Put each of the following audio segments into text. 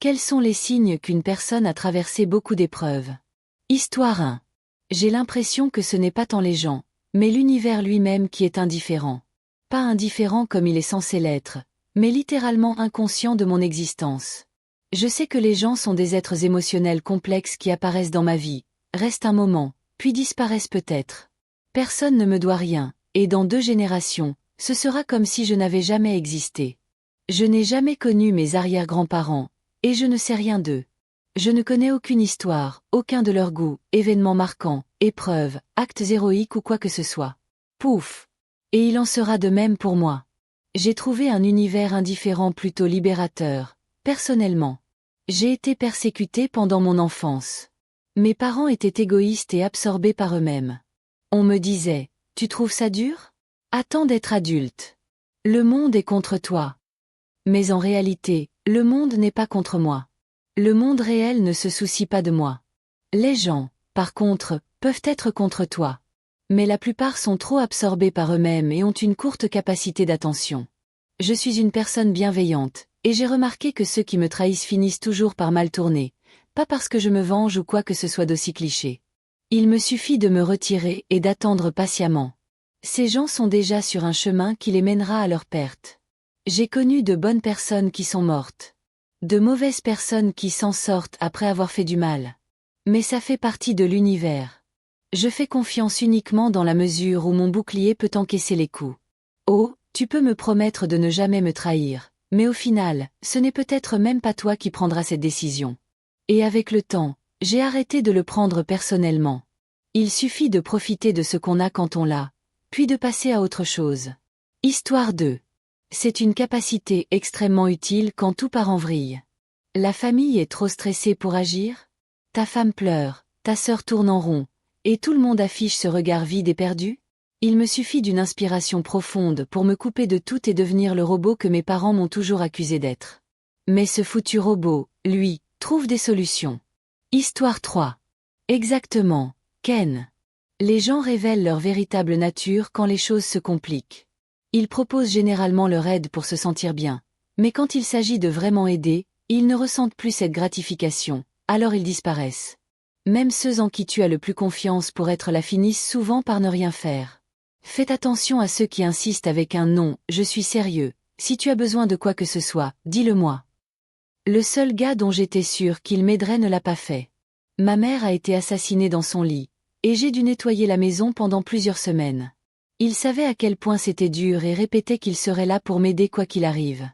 Quels sont les signes qu'une personne a traversé beaucoup d'épreuves? Histoire 1. J'ai l'impression que ce n'est pas tant les gens, mais l'univers lui-même qui est indifférent. Pas indifférent comme il est censé l'être, mais littéralement inconscient de mon existence. Je sais que les gens sont des êtres émotionnels complexes qui apparaissent dans ma vie, restent un moment, puis disparaissent peut-être. Personne ne me doit rien, et dans 2 générations, ce sera comme si je n'avais jamais existé. Je n'ai jamais connu mes arrière-grands-parents, et je ne sais rien d'eux. Je ne connais aucune histoire, aucun de leurs goûts, événements marquants, épreuves, actes héroïques ou quoi que ce soit. Pouf! Et il en sera de même pour moi. J'ai trouvé un univers indifférent plutôt libérateur, personnellement. J'ai été persécutée pendant mon enfance. Mes parents étaient égoïstes et absorbés par eux-mêmes. On me disait, « Tu trouves ça dur? Attends d'être adulte. Le monde est contre toi. » Mais en réalité, le monde n'est pas contre moi. Le monde réel ne se soucie pas de moi. Les gens, par contre, peuvent être contre toi. Mais la plupart sont trop absorbés par eux-mêmes et ont une courte capacité d'attention. Je suis une personne bienveillante, et j'ai remarqué que ceux qui me trahissent finissent toujours par mal tourner, pas parce que je me venge ou quoi que ce soit d'aussi cliché. Il me suffit de me retirer et d'attendre patiemment. Ces gens sont déjà sur un chemin qui les mènera à leur perte. J'ai connu de bonnes personnes qui sont mortes. De mauvaises personnes qui s'en sortent après avoir fait du mal. Mais ça fait partie de l'univers. Je fais confiance uniquement dans la mesure où mon bouclier peut encaisser les coups. Oh, tu peux me promettre de ne jamais me trahir, mais au final, ce n'est peut-être même pas toi qui prendras cette décision. Et avec le temps, j'ai arrêté de le prendre personnellement. Il suffit de profiter de ce qu'on a quand on l'a, puis de passer à autre chose. Histoire 2. C'est une capacité extrêmement utile quand tout part en vrille. La famille est trop stressée pour agir? Ta femme pleure, ta sœur tourne en rond, et tout le monde affiche ce regard vide et perdu? Il me suffit d'une inspiration profonde pour me couper de tout et devenir le robot que mes parents m'ont toujours accusé d'être. Mais ce foutu robot, lui, trouve des solutions. Histoire 3. Exactement, Ken. Les gens révèlent leur véritable nature quand les choses se compliquent. Ils proposent généralement leur aide pour se sentir bien, mais quand il s'agit de vraiment aider, ils ne ressentent plus cette gratification, alors ils disparaissent. Même ceux en qui tu as le plus confiance pour être là finissent souvent par ne rien faire. Faites attention à ceux qui insistent avec un non, je suis sérieux, si tu as besoin de quoi que ce soit, dis-le-moi. Le seul gars dont j'étais sûre qu'il m'aiderait ne l'a pas fait. Ma mère a été assassinée dans son lit, et j'ai dû nettoyer la maison pendant plusieurs semaines. Il savait à quel point c'était dur et répétait qu'il serait là pour m'aider quoi qu'il arrive.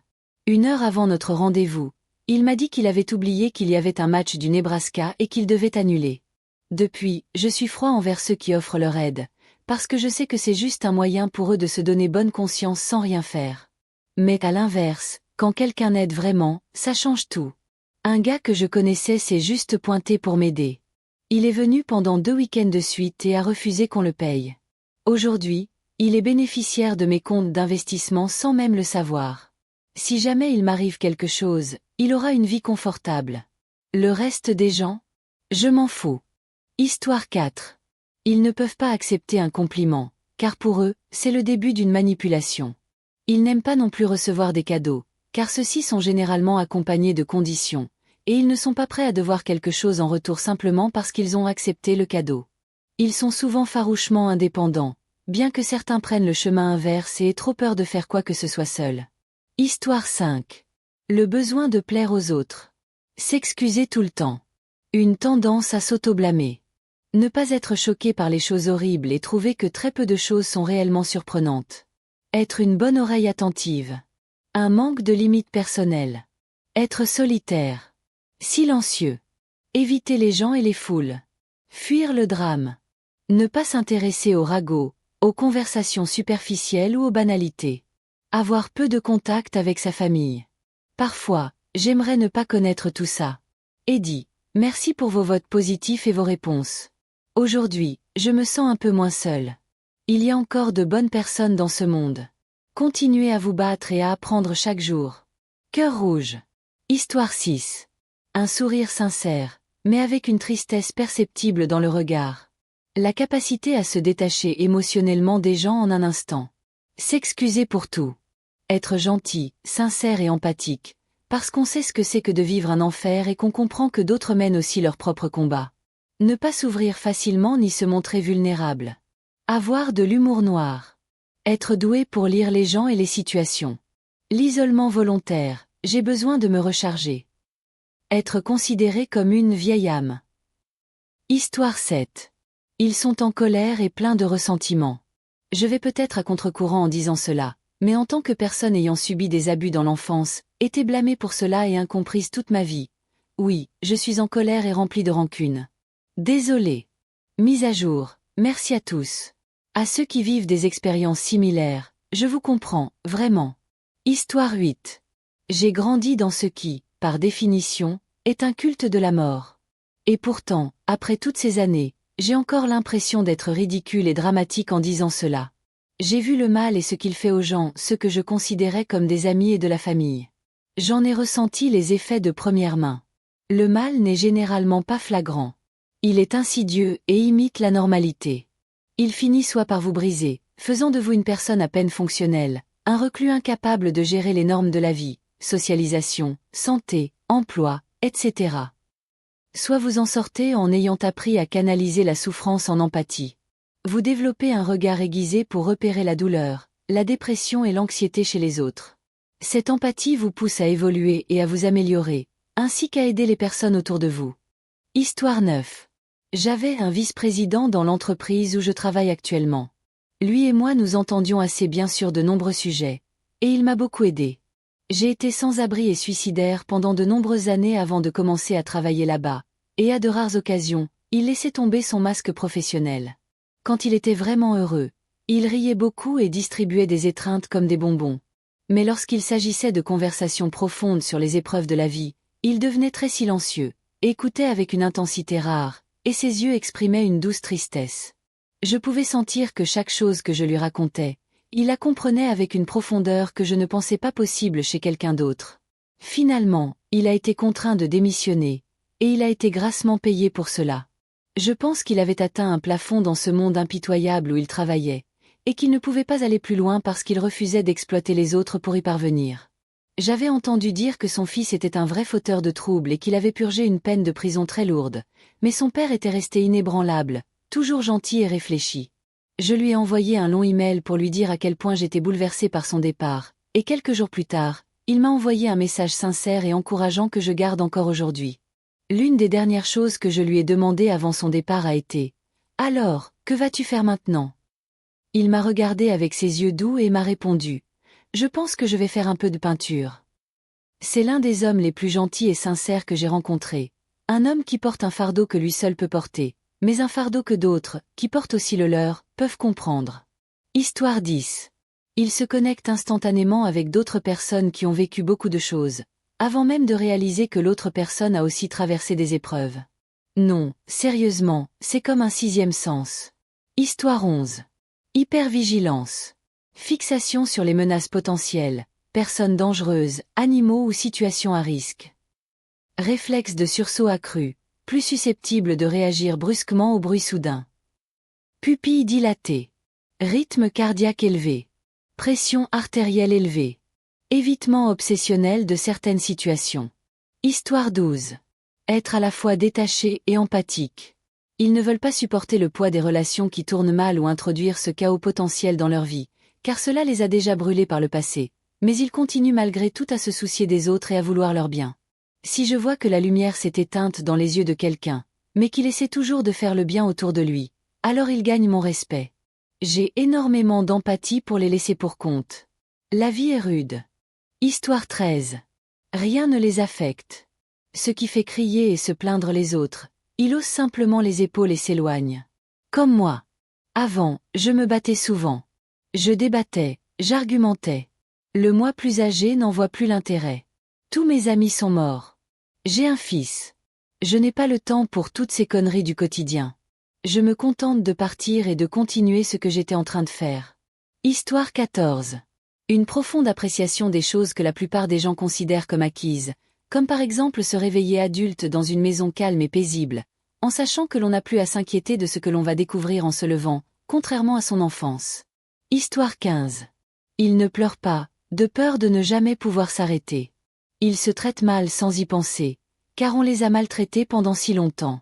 1 heure avant notre rendez-vous, il m'a dit qu'il avait oublié qu'il y avait un match du Nebraska et qu'il devait annuler. Depuis, je suis froid envers ceux qui offrent leur aide, parce que je sais que c'est juste un moyen pour eux de se donner bonne conscience sans rien faire. Mais à l'inverse, quand quelqu'un aide vraiment, ça change tout. Un gars que je connaissais s'est juste pointé pour m'aider. Il est venu pendant 2 week-ends de suite et a refusé qu'on le paye. Aujourd'hui, il est bénéficiaire de mes comptes d'investissement sans même le savoir. Si jamais il m'arrive quelque chose, il aura une vie confortable. Le reste des gens? Je m'en fous. Histoire 4. Ils ne peuvent pas accepter un compliment, car pour eux, c'est le début d'une manipulation. Ils n'aiment pas non plus recevoir des cadeaux, car ceux-ci sont généralement accompagnés de conditions, et ils ne sont pas prêts à devoir quelque chose en retour simplement parce qu'ils ont accepté le cadeau. Ils sont souvent farouchement indépendants, bien que certains prennent le chemin inverse et aient trop peur de faire quoi que ce soit seul. Histoire 5. Le besoin de plaire aux autres. S'excuser tout le temps. Une tendance à s'auto-blâmer. Ne pas être choqué par les choses horribles et trouver que très peu de choses sont réellement surprenantes. Être une bonne oreille attentive. Un manque de limites personnelles. Être solitaire. Silencieux. Éviter les gens et les foules. Fuir le drame. Ne pas s'intéresser aux ragots, aux conversations superficielles ou aux banalités. Avoir peu de contact avec sa famille. Parfois, j'aimerais ne pas connaître tout ça. Eddie, merci pour vos votes positifs et vos réponses. Aujourd'hui, je me sens un peu moins seule. Il y a encore de bonnes personnes dans ce monde. Continuez à vous battre et à apprendre chaque jour. Cœur rouge. Histoire 6. Un sourire sincère, mais avec une tristesse perceptible dans le regard. La capacité à se détacher émotionnellement des gens en un instant. S'excuser pour tout. Être gentil, sincère et empathique, Parce qu'on sait ce que c'est que de vivre un enfer et qu'on comprend que d'autres mènent aussi leur propre combat. Ne pas s'ouvrir facilement ni se montrer vulnérable. Avoir de l'humour noir. Être doué pour lire les gens et les situations. L'isolement volontaire, j'ai besoin de me recharger. Être considéré comme une vieille âme. Histoire 7. Ils sont en colère et pleins de ressentiment. Je vais peut-être à contre-courant en disant cela, mais en tant que personne ayant subi des abus dans l'enfance, été blâmée pour cela et incomprise toute ma vie. Oui, je suis en colère et remplie de rancune. Désolée. Mise à jour, merci à tous. À ceux qui vivent des expériences similaires, je vous comprends, vraiment. Histoire 8. J'ai grandi dans ce qui, par définition, est un culte de la mort. Et pourtant, après toutes ces années, j'ai encore l'impression d'être ridicule et dramatique en disant cela. J'ai vu le mal et ce qu'il fait aux gens, ceux que je considérais comme des amis et de la famille. J'en ai ressenti les effets de première main. Le mal n'est généralement pas flagrant. Il est insidieux et imite la normalité. Il finit soit par vous briser, faisant de vous une personne à peine fonctionnelle, un reclus incapable de gérer les normes de la vie, socialisation, santé, emploi, etc. Soit vous en sortez en ayant appris à canaliser la souffrance en empathie. Vous développez un regard aiguisé pour repérer la douleur, la dépression et l'anxiété chez les autres. Cette empathie vous pousse à évoluer et à vous améliorer, ainsi qu'à aider les personnes autour de vous. Histoire 9. J'avais un vice-président dans l'entreprise où je travaille actuellement. Lui et moi nous entendions assez bien sur de nombreux sujets, et il m'a beaucoup aidé. J'ai été sans abri et suicidaire pendant de nombreuses années avant de commencer à travailler là-bas, et à de rares occasions, il laissait tomber son masque professionnel. Quand il était vraiment heureux, il riait beaucoup et distribuait des étreintes comme des bonbons. Mais lorsqu'il s'agissait de conversations profondes sur les épreuves de la vie, il devenait très silencieux, écoutait avec une intensité rare, et ses yeux exprimaient une douce tristesse. Je pouvais sentir que chaque chose que je lui racontais, il la comprenait avec une profondeur que je ne pensais pas possible chez quelqu'un d'autre. Finalement, il a été contraint de démissionner, et il a été grassement payé pour cela. Je pense qu'il avait atteint un plafond dans ce monde impitoyable où il travaillait, et qu'il ne pouvait pas aller plus loin parce qu'il refusait d'exploiter les autres pour y parvenir. J'avais entendu dire que son fils était un vrai fauteur de troubles et qu'il avait purgé une peine de prison très lourde, mais son père était resté inébranlable, toujours gentil et réfléchi. Je lui ai envoyé un long email pour lui dire à quel point j'étais bouleversée par son départ, et quelques jours plus tard, il m'a envoyé un message sincère et encourageant que je garde encore aujourd'hui. L'une des dernières choses que je lui ai demandé avant son départ a été « Alors, que vas-tu faire maintenant ?» Il m'a regardé avec ses yeux doux et m'a répondu « Je pense que je vais faire un peu de peinture. » C'est l'un des hommes les plus gentils et sincères que j'ai rencontrés, un homme qui porte un fardeau que lui seul peut porter, mais un fardeau que d'autres, qui portent aussi le leur, peuvent comprendre. Histoire 10. Il se connecte instantanément avec d'autres personnes qui ont vécu beaucoup de choses, avant même de réaliser que l'autre personne a aussi traversé des épreuves. Non, sérieusement, c'est comme un sixième sens. Histoire 11. Hypervigilance. Fixation sur les menaces potentielles, personnes dangereuses, animaux ou situations à risque. Réflexe de sursaut accru, plus susceptible de réagir brusquement au bruit soudain. Pupille dilatée. Rythme cardiaque élevé. Pression artérielle élevée. Évitement obsessionnel de certaines situations. Histoire 12. Être à la fois détaché et empathique. Ils ne veulent pas supporter le poids des relations qui tournent mal ou introduire ce chaos potentiel dans leur vie, car cela les a déjà brûlés par le passé, mais ils continuent malgré tout à se soucier des autres et à vouloir leur bien. Si je vois que la lumière s'est éteinte dans les yeux de quelqu'un, mais qu'il essaie toujours de faire le bien autour de lui, alors il gagne mon respect. J'ai énormément d'empathie pour les laisser pour compte. La vie est rude. Histoire 13. Rien ne les affecte. Ce qui fait crier et se plaindre les autres, il hausse simplement les épaules et s'éloigne. Comme moi. Avant, je me battais souvent. Je débattais, j'argumentais. Le moi plus âgé n'en voit plus l'intérêt. Tous mes amis sont morts. J'ai un fils. Je n'ai pas le temps pour toutes ces conneries du quotidien. Je me contente de partir et de continuer ce que j'étais en train de faire. Histoire 14. Une profonde appréciation des choses que la plupart des gens considèrent comme acquises, comme par exemple se réveiller adulte dans une maison calme et paisible, en sachant que l'on n'a plus à s'inquiéter de ce que l'on va découvrir en se levant, contrairement à son enfance. Histoire 15. Il ne pleure pas, de peur de ne jamais pouvoir s'arrêter. Ils se traitent mal sans y penser, car on les a maltraités pendant si longtemps.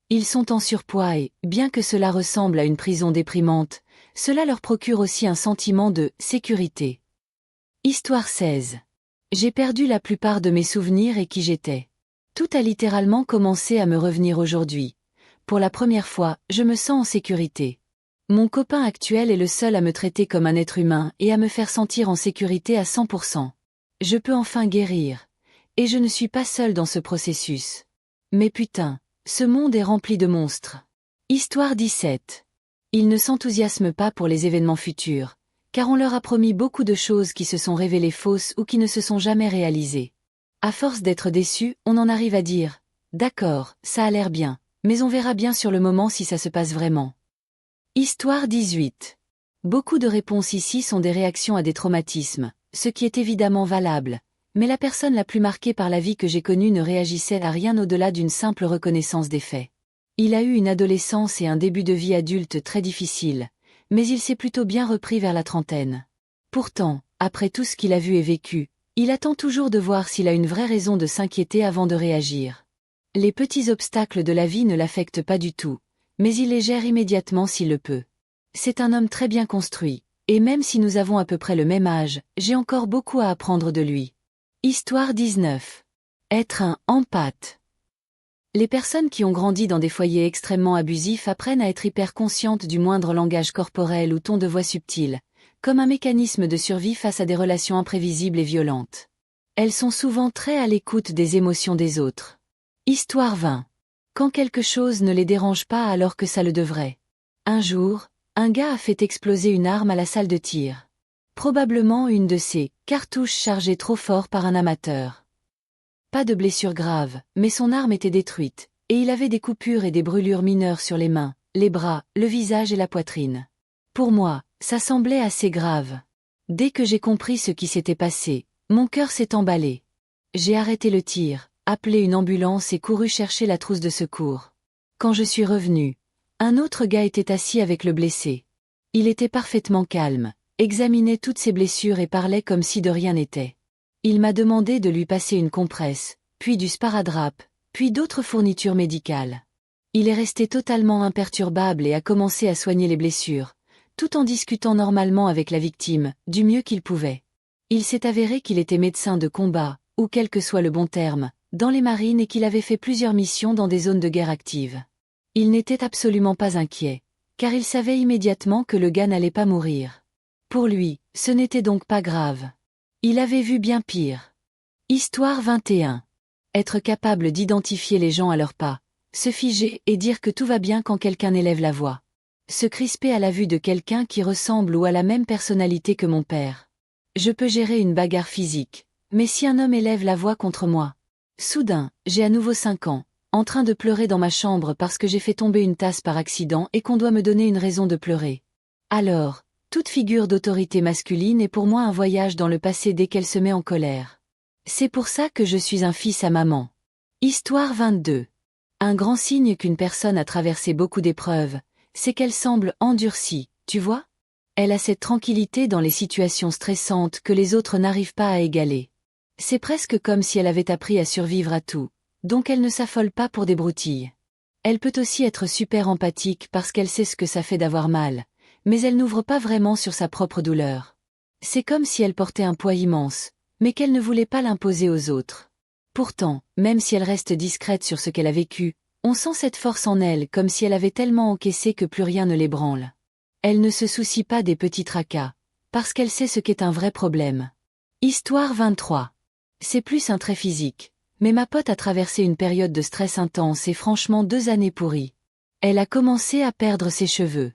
Ils sont en surpoids et, bien que cela ressemble à une prison déprimante, cela leur procure aussi un sentiment de sécurité. Histoire 16. J'ai perdu la plupart de mes souvenirs et qui j'étais. Tout a littéralement commencé à me revenir aujourd'hui. Pour la première fois, je me sens en sécurité. Mon copain actuel est le seul à me traiter comme un être humain et à me faire sentir en sécurité à 100%. Je peux enfin guérir. Et je ne suis pas seul dans ce processus. Mais putain, ce monde est rempli de monstres. Histoire 17. Ils ne s'enthousiasment pas pour les événements futurs, car on leur a promis beaucoup de choses qui se sont révélées fausses ou qui ne se sont jamais réalisées. À force d'être déçus, on en arrive à dire « D'accord, ça a l'air bien, mais on verra bien sur le moment si ça se passe vraiment. » Histoire 18. Beaucoup de réponses ici sont des réactions à des traumatismes, ce qui est évidemment valable, mais la personne la plus marquée par la vie que j'ai connue ne réagissait à rien au-delà d'une simple reconnaissance des faits. Il a eu une adolescence et un début de vie adulte très difficile, mais il s'est plutôt bien repris vers la trentaine. Pourtant, après tout ce qu'il a vu et vécu, il attend toujours de voir s'il a une vraie raison de s'inquiéter avant de réagir. Les petits obstacles de la vie ne l'affectent pas du tout, mais il les gère immédiatement s'il le peut. C'est un homme très bien construit, et même si nous avons à peu près le même âge, j'ai encore beaucoup à apprendre de lui. Histoire 19. Être un empathe. Les personnes qui ont grandi dans des foyers extrêmement abusifs apprennent à être hyper conscientes du moindre langage corporel ou ton de voix subtil, comme un mécanisme de survie face à des relations imprévisibles et violentes. Elles sont souvent très à l'écoute des émotions des autres. Histoire 20. Quand quelque chose ne les dérange pas alors que ça le devrait. Un jour, un gars a fait exploser une arme à la salle de tir. Probablement une de ces cartouches chargées trop fort par un amateur. Pas de blessure grave, mais son arme était détruite, et il avait des coupures et des brûlures mineures sur les mains, les bras, le visage et la poitrine. Pour moi, ça semblait assez grave. Dès que j'ai compris ce qui s'était passé, mon cœur s'est emballé. J'ai arrêté le tir, appelé une ambulance et couru chercher la trousse de secours. Quand je suis revenu, un autre gars était assis avec le blessé. Il était parfaitement calme, examinait toutes ses blessures et parlait comme si de rien n'était. Il m'a demandé de lui passer une compresse, puis du sparadrap, puis d'autres fournitures médicales. Il est resté totalement imperturbable et a commencé à soigner les blessures, tout en discutant normalement avec la victime, du mieux qu'il pouvait. Il s'est avéré qu'il était médecin de combat, ou quel que soit le bon terme, dans les marines et qu'il avait fait plusieurs missions dans des zones de guerre actives. Il n'était absolument pas inquiet, car il savait immédiatement que le gars n'allait pas mourir. Pour lui, ce n'était donc pas grave. Il avait vu bien pire. Histoire 21. Être capable d'identifier les gens à leurs pas, se figer et dire que tout va bien quand quelqu'un élève la voix. Se crisper à la vue de quelqu'un qui ressemble ou a la même personnalité que mon père. Je peux gérer une bagarre physique, mais si un homme élève la voix contre moi. Soudain, j'ai à nouveau 5 ans, en train de pleurer dans ma chambre parce que j'ai fait tomber une tasse par accident et qu'on doit me donner une raison de pleurer. Alors, toute figure d'autorité masculine est pour moi un voyage dans le passé dès qu'elle se met en colère. C'est pour ça que je suis un fils à maman. Histoire 22. Un grand signe qu'une personne a traversé beaucoup d'épreuves, c'est qu'elle semble endurcie, tu vois? Elle a cette tranquillité dans les situations stressantes que les autres n'arrivent pas à égaler. C'est presque comme si elle avait appris à survivre à tout, donc elle ne s'affole pas pour des broutilles. Elle peut aussi être super empathique parce qu'elle sait ce que ça fait d'avoir mal, mais elle n'ouvre pas vraiment sur sa propre douleur. C'est comme si elle portait un poids immense, mais qu'elle ne voulait pas l'imposer aux autres. Pourtant, même si elle reste discrète sur ce qu'elle a vécu, on sent cette force en elle comme si elle avait tellement encaissé que plus rien ne l'ébranle. Elle ne se soucie pas des petits tracas, parce qu'elle sait ce qu'est un vrai problème. Histoire 23. C'est plus un trait physique, mais ma pote a traversé une période de stress intense et franchement 2 années pourries. Elle a commencé à perdre ses cheveux.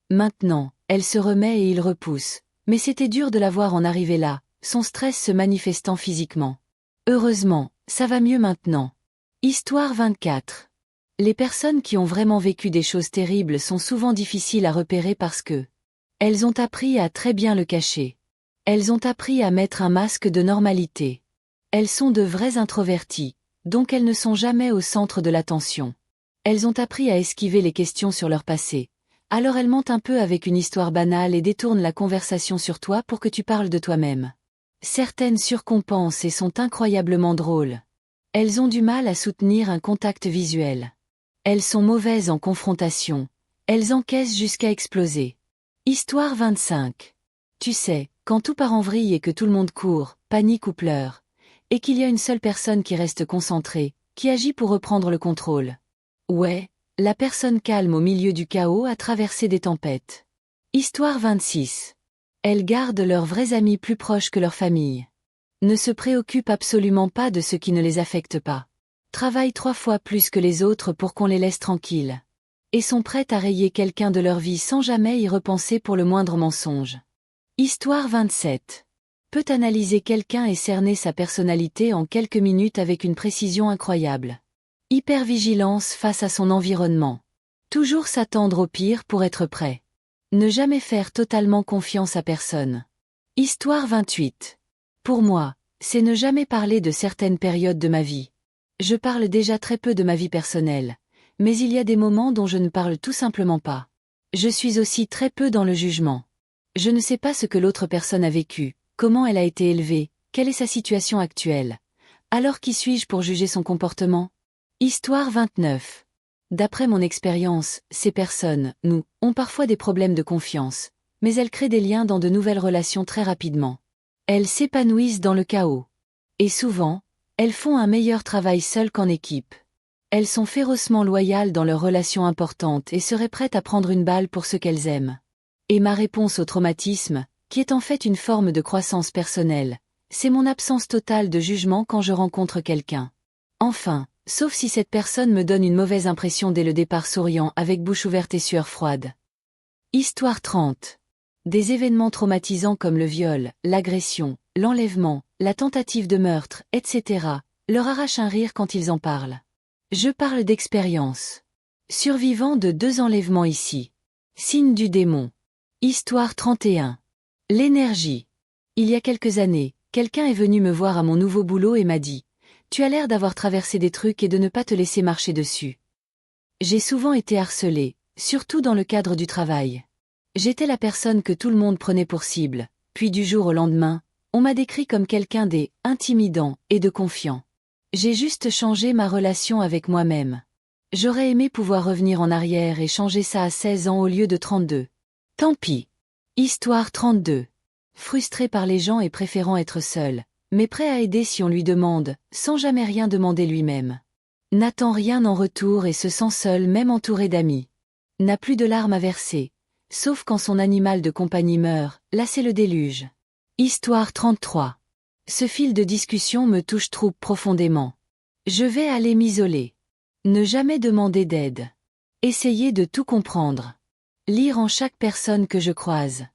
Maintenant, elle se remet et il repousse, mais c'était dur de la voir en arriver là, son stress se manifestant physiquement. Heureusement, ça va mieux maintenant. Histoire 24. Les personnes qui ont vraiment vécu des choses terribles sont souvent difficiles à repérer parce que elles ont appris à très bien le cacher. Elles ont appris à mettre un masque de normalité. Elles sont de vraies introverties, donc elles ne sont jamais au centre de l'attention. Elles ont appris à esquiver les questions sur leur passé. Alors elles mentent un peu avec une histoire banale et détournent la conversation sur toi pour que tu parles de toi-même. Certaines surcompensent et sont incroyablement drôles. Elles ont du mal à soutenir un contact visuel. Elles sont mauvaises en confrontation. Elles encaissent jusqu'à exploser. Histoire 25. Tu sais, quand tout part en vrille et que tout le monde court, panique ou pleure, et qu'il y a une seule personne qui reste concentrée, qui agit pour reprendre le contrôle. Ouais, la personne calme au milieu du chaos a traversé des tempêtes. Histoire 26. Elles gardent leurs vrais amis plus proches que leur famille. Ne se préoccupent absolument pas de ce qui ne les affecte pas. Travaillent 3 fois plus que les autres pour qu'on les laisse tranquilles. Et sont prêtes à rayer quelqu'un de leur vie sans jamais y repenser pour le moindre mensonge. Histoire 27. Peut analyser quelqu'un et cerner sa personnalité en quelques minutes avec une précision incroyable. Hypervigilance face à son environnement. Toujours s'attendre au pire pour être prêt. Ne jamais faire totalement confiance à personne. Histoire 28. Pour moi, c'est ne jamais parler de certaines périodes de ma vie. Je parle déjà très peu de ma vie personnelle, mais il y a des moments dont je ne parle tout simplement pas. Je suis aussi très peu dans le jugement. Je ne sais pas ce que l'autre personne a vécu, comment elle a été élevée, quelle est sa situation actuelle. Alors qui suis-je pour juger son comportement ? Histoire 29. D'après mon expérience, ces personnes, nous, ont parfois des problèmes de confiance, mais elles créent des liens dans de nouvelles relations très rapidement. Elles s'épanouissent dans le chaos. Et souvent, elles font un meilleur travail seules qu'en équipe. Elles sont férocement loyales dans leurs relations importantes et seraient prêtes à prendre une balle pour ce qu'elles aiment. Et ma réponse au traumatisme, qui est en fait une forme de croissance personnelle, c'est mon absence totale de jugement quand je rencontre quelqu'un. Enfin, sauf si cette personne me donne une mauvaise impression dès le départ souriant avec bouche ouverte et sueur froide. Histoire 30. Des événements traumatisants comme le viol, l'agression, l'enlèvement, la tentative de meurtre, etc., leur arrachent un rire quand ils en parlent. Je parle d'expérience. Survivant de 2 enlèvements ici. Signe du démon. Histoire 31. L'énergie. Il y a quelques années, quelqu'un est venu me voir à mon nouveau boulot et m'a dit « Tu as l'air d'avoir traversé des trucs et de ne pas te laisser marcher dessus. » J'ai souvent été harcelée, surtout dans le cadre du travail. J'étais la personne que tout le monde prenait pour cible, puis du jour au lendemain, on m'a décrit comme quelqu'un d'intimidant et de confiant. J'ai juste changé ma relation avec moi-même. J'aurais aimé pouvoir revenir en arrière et changer ça à 16 ans au lieu de 32. Tant pis. Histoire 32. Frustré par les gens et préférant être seul, mais prêt à aider si on lui demande, sans jamais rien demander lui-même. N'attend rien en retour et se sent seul même entouré d'amis. N'a plus de larmes à verser, sauf quand son animal de compagnie meurt, là c'est le déluge. Histoire 33. Ce fil de discussion me touche trop profondément. Je vais aller m'isoler. Ne jamais demander d'aide. Essayer de tout comprendre. Lire en chaque personne que je croise.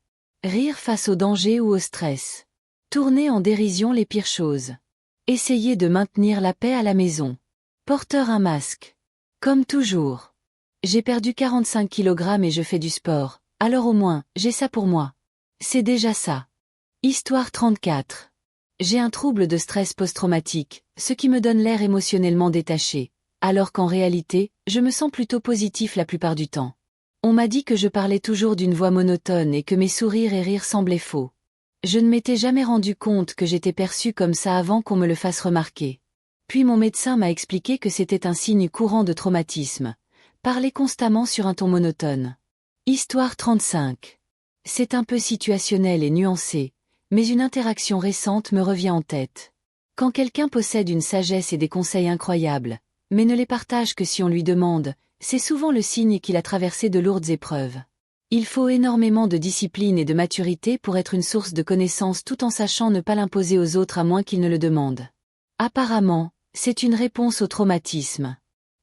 Rire face au danger ou au stress. Tourner en dérision les pires choses. Essayer de maintenir la paix à la maison. Porteur un masque. Comme toujours. J'ai perdu 45 kg et je fais du sport, alors au moins, j'ai ça pour moi. C'est déjà ça. Histoire 34. J'ai un trouble de stress post-traumatique, ce qui me donne l'air émotionnellement détaché, alors qu'en réalité, je me sens plutôt positif la plupart du temps. On m'a dit que je parlais toujours d'une voix monotone et que mes sourires et rires semblaient faux. Je ne m'étais jamais rendu compte que j'étais perçu comme ça avant qu'on me le fasse remarquer. Puis mon médecin m'a expliqué que c'était un signe courant de traumatisme. Parler constamment sur un ton monotone. Histoire 35. C'est un peu situationnel et nuancé, mais une interaction récente me revient en tête. Quand quelqu'un possède une sagesse et des conseils incroyables, mais ne les partage que si on lui demande, c'est souvent le signe qu'il a traversé de lourdes épreuves. Il faut énormément de discipline et de maturité pour être une source de connaissances tout en sachant ne pas l'imposer aux autres à moins qu'ils ne le demandent. Apparemment, c'est une réponse au traumatisme.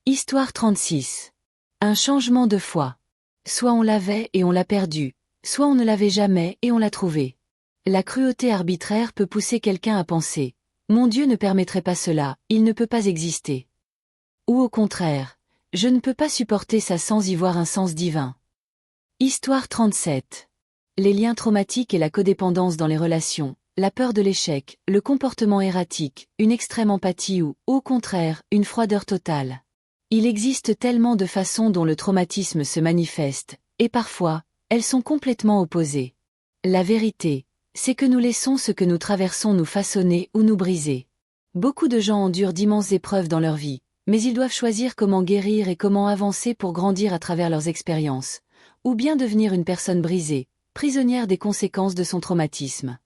Histoire 36. Un changement de foi. Soit on l'avait et on l'a perdu, soit on ne l'avait jamais et on l'a trouvé. La cruauté arbitraire peut pousser quelqu'un à penser « Mon Dieu ne permettrait pas cela, il ne peut pas exister ». Ou au contraire « Je ne peux pas supporter ça sans y voir un sens divin ». Histoire 37. Les liens traumatiques et la codépendance dans les relations, la peur de l'échec, le comportement erratique, une extrême empathie ou, au contraire, une froideur totale. Il existe tellement de façons dont le traumatisme se manifeste, et parfois, elles sont complètement opposées. La vérité, C'est que nous laissons ce que nous traversons nous façonner ou nous briser. Beaucoup de gens endurent d'immenses épreuves dans leur vie, mais ils doivent choisir comment guérir et comment avancer pour grandir à travers leurs expériences, ou bien devenir une personne brisée, prisonnière des conséquences de son traumatisme.